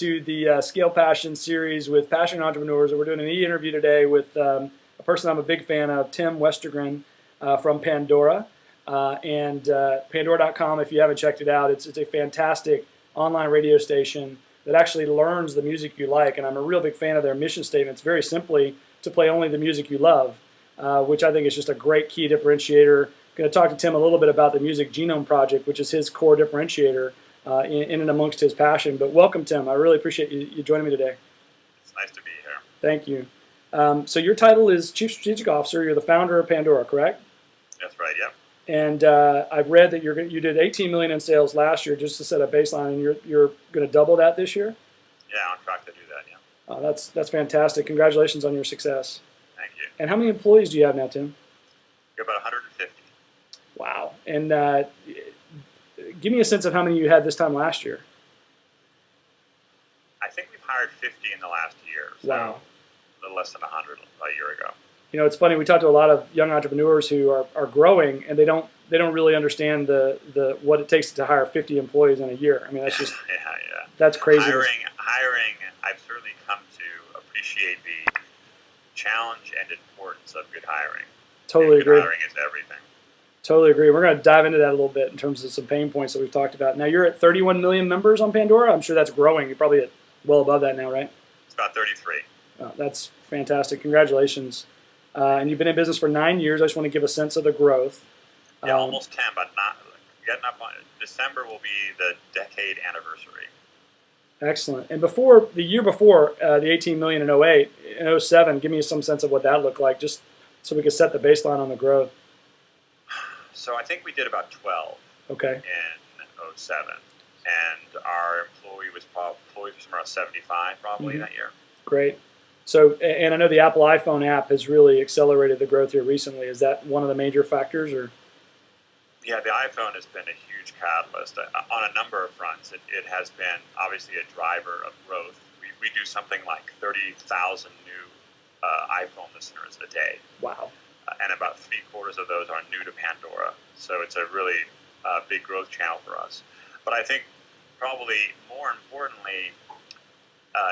to the Scale Passion series with passionate entrepreneurs. And we're doing an e-interview today with a person I'm a big fan of, Tim Westergren from Pandora. Pandora.com, if you haven't checked it out, it's a fantastic online radio station that actually learns the music you like. And I'm a real big fan of their mission statement. It's very simply to play only the music you love, which I think is just a great key differentiator. Going to talk to Tim a little bit about the Music Genome Project, which is his core differentiator in and amongst his passion. But welcome, Tim. I really appreciate you joining me today. It's nice to be here. Thank you. So your title is Chief Strategic Officer. You're the founder of Pandora, correct? That's right, yeah. And I've read that you did 18 million in sales last year, just to set a baseline, and you're going to double that this year? Yeah, on track to do that, yeah. That's fantastic. Congratulations on your success. Thank you. And how many employees do you have now, Tim? You're about 150. Wow. And give me a sense of how many you had this time last year. I think we've hired 50 in the last year. So wow. A little less than 100 a year ago. You know, it's funny. We talk to a lot of young entrepreneurs who are growing, and they don't really understand the what it takes to hire 50 employees in a year. I mean, that's just yeah. That's crazy. Hiring. I've certainly come to appreciate the challenge and importance of good hiring. Totally and good agree. Hiring is everything. Totally agree. We're going to dive into that a little bit in terms of some pain points that we've talked about. Now, you're at 31 million members on Pandora. I'm sure that's growing. You're probably at well above that now, right? It's about 33. Oh, that's fantastic. Congratulations. And you've been in business for 9 years. I just want to give a sense of the growth. Yeah, almost 10, but not getting up on it. December will be the decade anniversary. Excellent. And before the year before the 18 million in '08, in '07, give me some sense of what that looked like, just so we could set the baseline on the growth. So I think we did about 12 okay. in '07, and our employee was around 75 probably that year. Great. So, and I know the Apple iPhone app has really accelerated the growth here recently. Is that one of the major factors, or? Yeah, the iPhone has been a huge catalyst on a number of fronts. It has been obviously a driver of growth. We do something like 30,000 new iPhone listeners a day. Wow. And about 3/4 of those are new to Pandora. So it's a really big growth channel for us. But I think probably more importantly,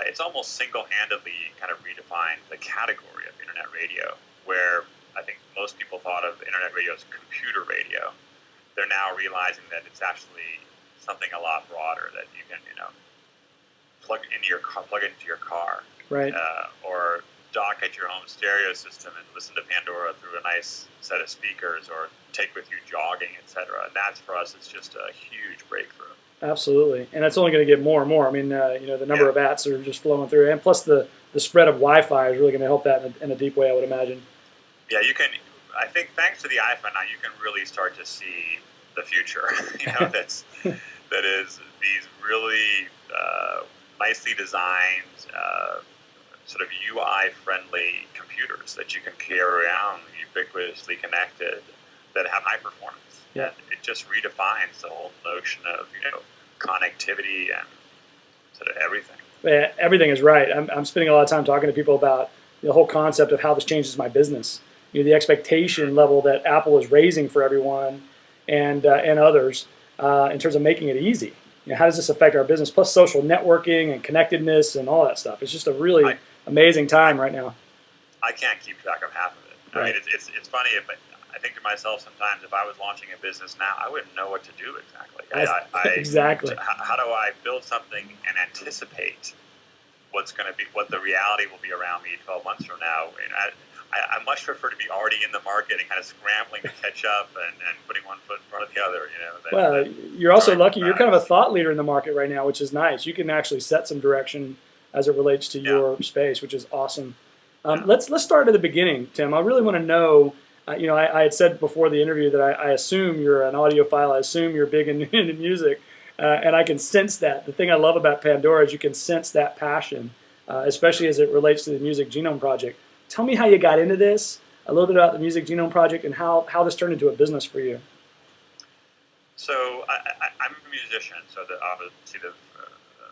it's almost single-handedly kind of redefined the category of internet radio, where I think most people thought of internet radio as computer radio. They're now realizing that it's actually something a lot broader that you can, plug into your car, right? Or dock at your home stereo system and listen to Pandora through a nice set of speakers, or take with you jogging, etc. And that's for us, it's just a huge breakthrough. Absolutely, and it's only going to get more and more. I mean, the number of apps are just flowing through, and plus the spread of Wi-Fi is really going to help that in a deep way, I would imagine. Yeah, you can. I think thanks to the iPhone now, you can really start to see the future. That is these really nicely designed, sort of UI-friendly computers that you can carry around, ubiquitously connected, that have high performance. Yeah. And it just redefines the whole notion of connectivity and sort of everything. Yeah, everything is right. I'm spending a lot of time talking to people about the whole concept of how this changes my business. The expectation level that Apple is raising for everyone and others in terms of making it easy. How does this affect our business? Plus social networking and connectedness and all that stuff. It's just a really amazing time right now. I can't keep track of half of it. Right. I mean, it's funny, but I think to myself sometimes, if I was launching a business now, I wouldn't know what to do exactly. Exactly. How do I build something and anticipate what the reality will be around me 12 months from now? And I much prefer to be already in the market and kind of scrambling to catch up and putting one foot in front of the other. Well, you're also lucky. You're kind of a thought leader in the market right now, which is nice. You can actually set some direction as it relates to your space, which is awesome. Let's start at the beginning, Tim. I really want to know. I had said before the interview that I assume you're an audiophile. I assume you're big into music, and I can sense that. The thing I love about Pandora is you can sense that passion, especially as it relates to the Music Genome Project. Tell me how you got into this, a little bit about the Music Genome Project, and how this turned into a business for you. So I'm a musician, so obviously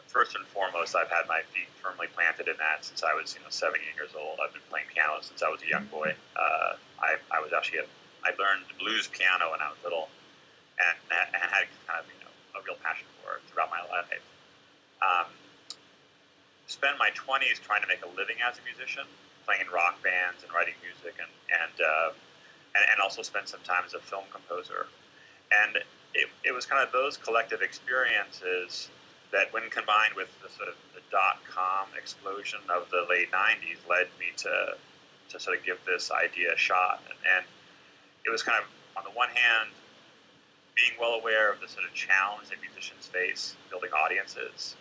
first and foremost, I've had my feet firmly planted in that since I was 7 years old. I've been playing piano since I was a young boy. I learned blues piano when I was little, and had kind of a real passion for it throughout my life. spend my 20s trying to make a living as a musician, playing in rock bands and writing music, and also spend some time as a film composer. And it was kind of those collective experiences that, when combined with the sort of the .com explosion of the late 90s, led me to sort of give this idea a shot. And it was kind of, on the one hand, being well aware of the sort of challenge that musicians face building audiences,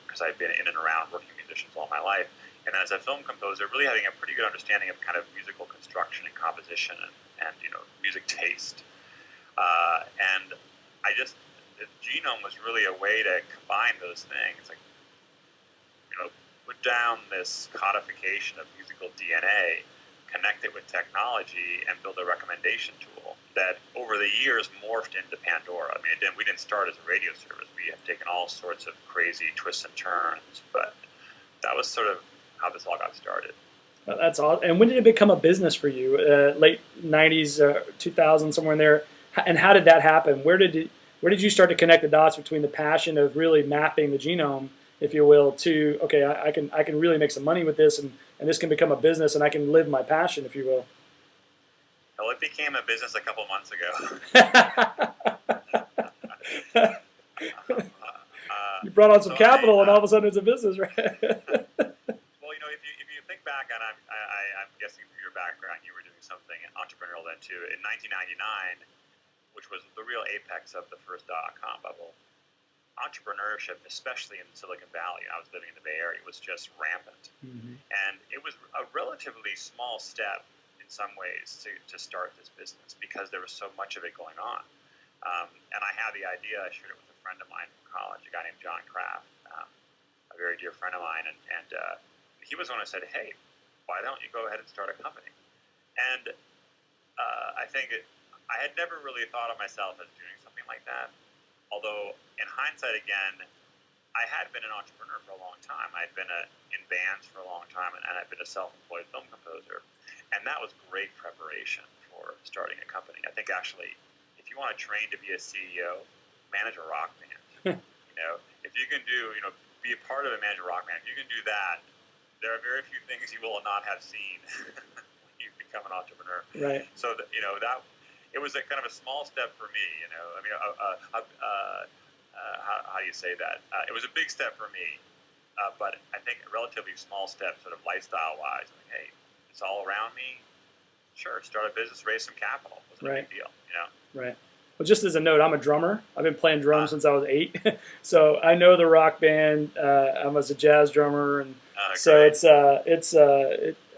because I've been in and around working musicians all my life. And then as a film composer, really having a pretty good understanding of kind of musical construction and composition and music taste. And the genome was really a way to combine those things. Like, put down this codification of musical DNA, connect it with technology, and build a recommendation tool that over the years morphed into Pandora. I mean, we didn't start as a radio service. We have taken all sorts of crazy twists and turns, but that was sort of how this all got started. That's awesome. And when did it become a business for you? Late 90s, 2000, somewhere in there. And how did that happen? Where did you start to connect the dots between the passion of really mapping the genome, if you will, to, okay, I can really make some money with this, and this can become a business, and I can live my passion, if you will? Well, it became a business a couple months ago. You brought on some capital, and all of a sudden it's a business, right? Well, if you think back, and I'm guessing from your background, you were doing something entrepreneurial then too. In 1999, which was the real apex of the first .com bubble, entrepreneurship, especially in Silicon Valley, I was living in the Bay Area, was just rampant. Mm-hmm. And it was a relatively small step in some ways to start this business, because there was so much of it going on. And I had the idea, I shared it with a friend of mine from college, a guy named John Kraft, a very dear friend of mine, and he was the one who said, hey, why don't you go ahead and start a company? And I think I had never really thought of myself as doing something like that. Although, in hindsight, again, I had been an entrepreneur for a long time. I'd been in bands for a long time, and I'd been a self-employed film composer. And that was great preparation for starting a company. I think, actually, if you want to train to be a CEO, manage a rock band. If you can be a part of a manage a rock band, if you can do that, there are very few things you will not have seen when you become an entrepreneur. Right. So, that it was a kind of a small step for me, I mean, how do you say that? It was a big step for me, but I think a relatively small step, sort of lifestyle-wise. Like, hey, it's all around me. Sure, start a business, raise some capital. It wasn't a big deal, Right. Well, just as a note, I'm a drummer. I've been playing drums since I was 8, so I know the rock band. I was a jazz drummer, and so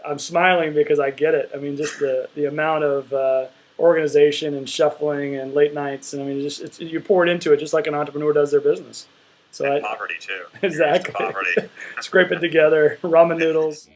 I'm smiling because I get it. I mean, just the amount of organization and shuffling and late nights, and I mean, you pour it into it just like an entrepreneur does their business. So poverty too. Exactly. Poverty. Scrape it together, ramen noodles.